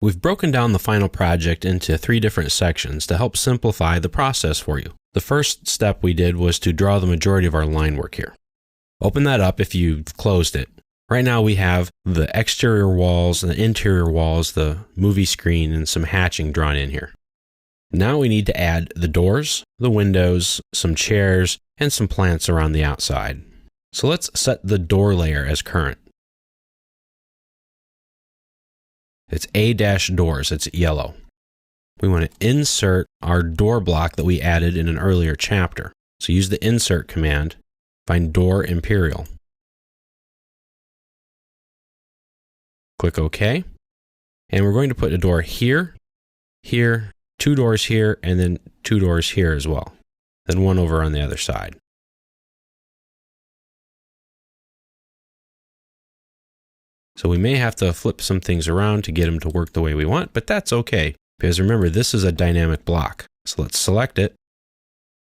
We've broken down the final project into 3 different sections to help simplify the process for you. The first step we did was to draw the majority of our line work here. Open that up if you've closed it. Right now we have the exterior walls and the interior walls, the movie screen, and some hatching drawn in here. Now we need to add the doors, the windows, some chairs, and some plants around the outside. So let's set the door layer as current. It's A-doors, it's yellow. We want to insert our door block that we added in an earlier chapter. So use the insert command, find door imperial. Click OK. And we're going to put a door here, here, 2 doors here, and then 2 doors here as well. Then 1 over on the other side. So we may have to flip some things around to get them to work the way we want, but that's okay. Because remember, this is a dynamic block. So let's select it,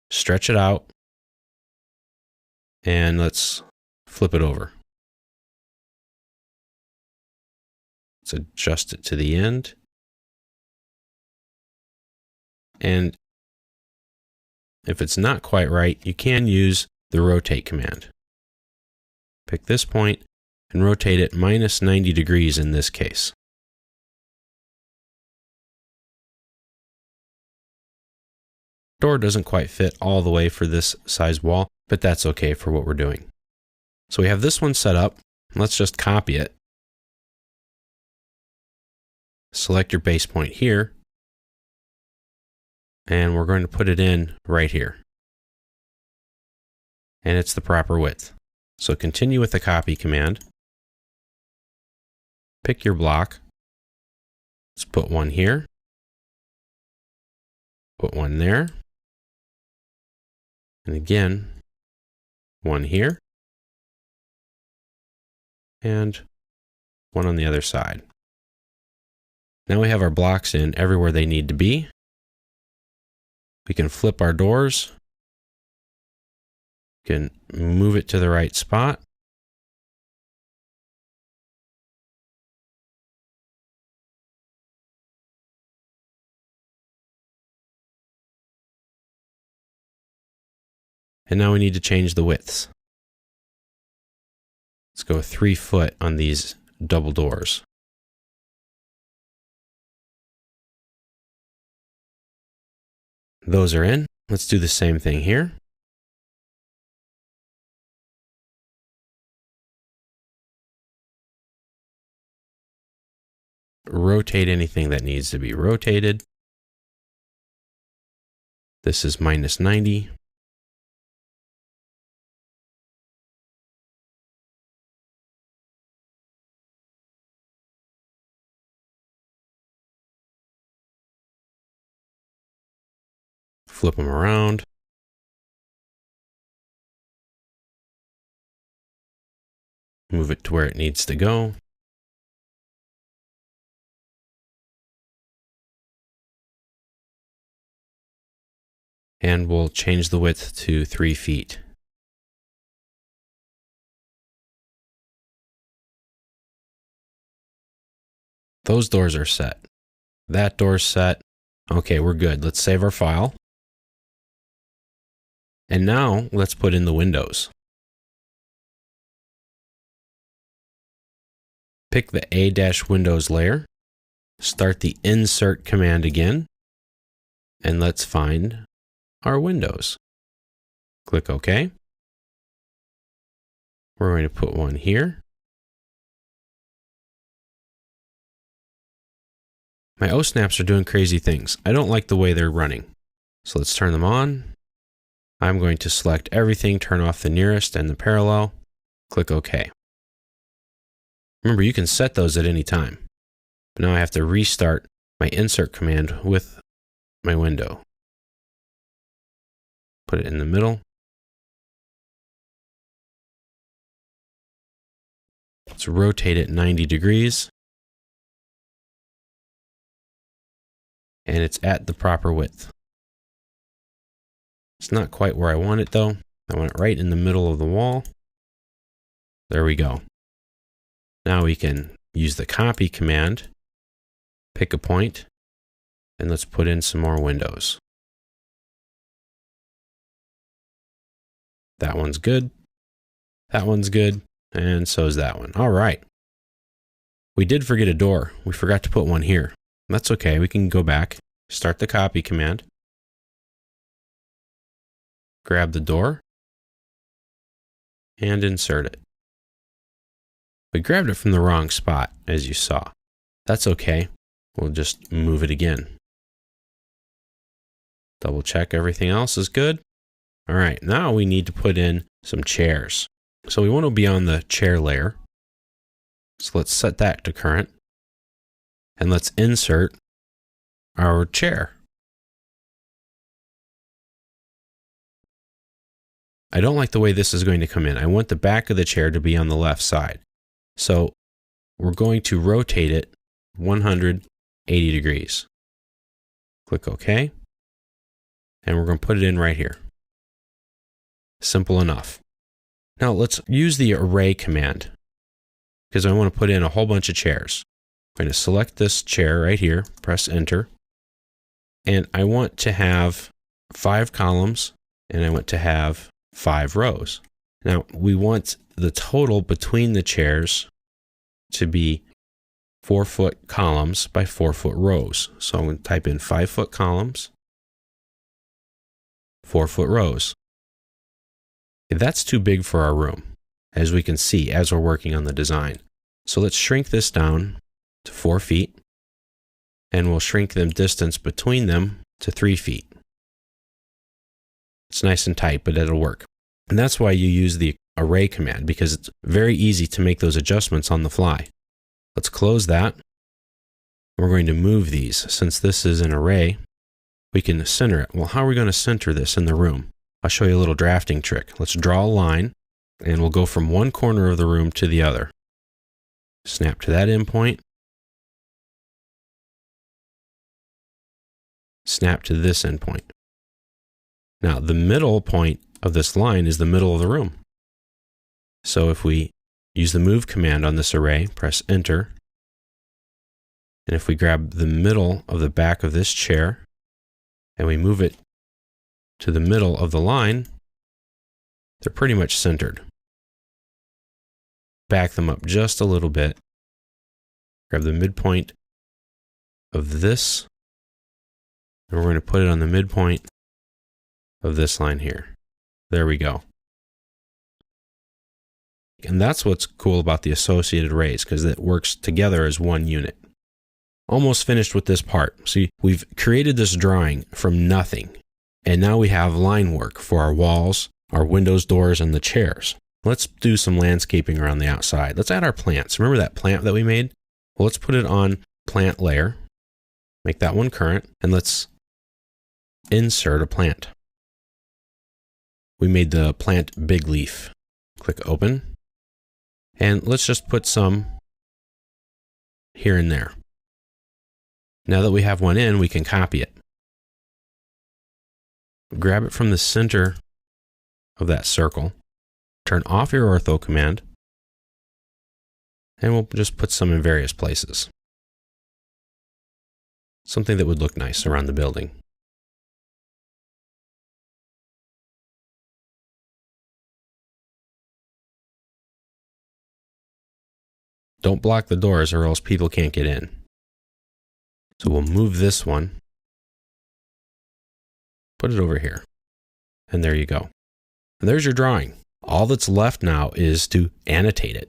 stretch it out, and let's flip it over. Let's adjust it to the end. And if it's not quite right, you can use the rotate command. Pick this point and rotate it minus 90 degrees in this case. Door doesn't quite fit all the way for this size wall, but that's okay for what we're doing. So we have this one set up. Let's just copy it. Select your base point here, and we're going to put it in right here. And it's the proper width. So continue with the copy command. Pick your block. Let's put one here. Put one there. And again, one here. And one on the other side. Now we have our blocks in everywhere they need to be. We can flip our doors. We can move it to the right spot. And now we need to change the widths. Let's go 3 foot on these double doors. Those are in. Let's do the same thing here. Rotate anything that needs to be rotated. This is minus 90. Flip them around. Move it to where it needs to go. And we'll change the width to 3 feet. Those doors are set. That door's set. Okay, we're good. Let's save our file. And now let's put in the windows. Pick the A-Windows layer. Start the insert command again. And let's find our windows. Click OK. We're going to put one here. My O-snaps are doing crazy things. I don't like the way they're running. So let's turn them on. I'm going to select everything, turn off the nearest and the parallel. Click OK. Remember, you can set those at any time. But now I have to restart my insert command with my window. Put it in the middle. Let's rotate it 90 degrees. And it's at the proper width. It's not quite where I want it though. I want it right in the middle of the wall. There we go. Now we can use the copy command Pick a point, and let's put in some more windows. That one's good. That one's good. And so is that one. All right. We did forget a door. We forgot to put one here. That's okay. We can go back, start the copy command, grab the door, and insert it. We grabbed it from the wrong spot, as you saw. That's okay. We'll just move it again. Double check everything else is good. All right, now we need to put in some chairs. So we want to be on the chair layer. So let's set that to current. And let's insert our chair. I don't like the way this is going to come in. I want the back of the chair to be on the left side. So we're going to rotate it 180 degrees. Click OK. And we're going to put it in right here. Simple enough. Now let's use the array command because I want to put in a whole bunch of chairs. I'm going to select this chair right here, press enter, and I want to have 5 columns and I want to have 5 rows. Now we want the total between the chairs to be 4-foot columns by 4-foot rows. So I'm going to type in 5-foot columns, 4-foot rows. That's too big for our room, as we can see as we're working on the design. So let's shrink this down to 4 feet, and we'll shrink the distance between them to 3 feet. It's nice and tight, but it'll work. And that's why you use the array command, because it's very easy to make those adjustments on the fly. Let's close that. We're going to move these. Since this is an array, we can center it. Well, how are we going to center this in the room? I'll show you a little drafting trick. Let's draw a line, and we'll go from one corner of the room to the other. Snap to that endpoint. Snap to this endpoint. Now, the middle point of this line is the middle of the room. So if we use the move command on this array, press enter, and if we grab the middle of the back of this chair and we move it to the middle of the line, they're pretty much centered. Back them up just a little bit. Grab the midpoint of this, and we're going to put it on the midpoint of this line here. There we go. And that's what's cool about the associated arrays, because it works together as one unit. Almost finished with this part. See, we've created this drawing from nothing. And now we have line work for our walls, our windows, doors, and the chairs. Let's do some landscaping around the outside. Let's add our plants. Remember that plant that we made? Well, let's put it on plant layer. Make that one current, and let's insert a plant. We made the plant big leaf. Click open. And let's just put some here and there. Now that we have one in, we can copy it. Grab it from the center of that circle, turn off your ortho command, and we'll just put some in various places. Something that would look nice around the building. Don't block the doors or else people can't get in. So we'll move this one. Put it over here. And there you go. And there's your drawing. All that's left now is to annotate it.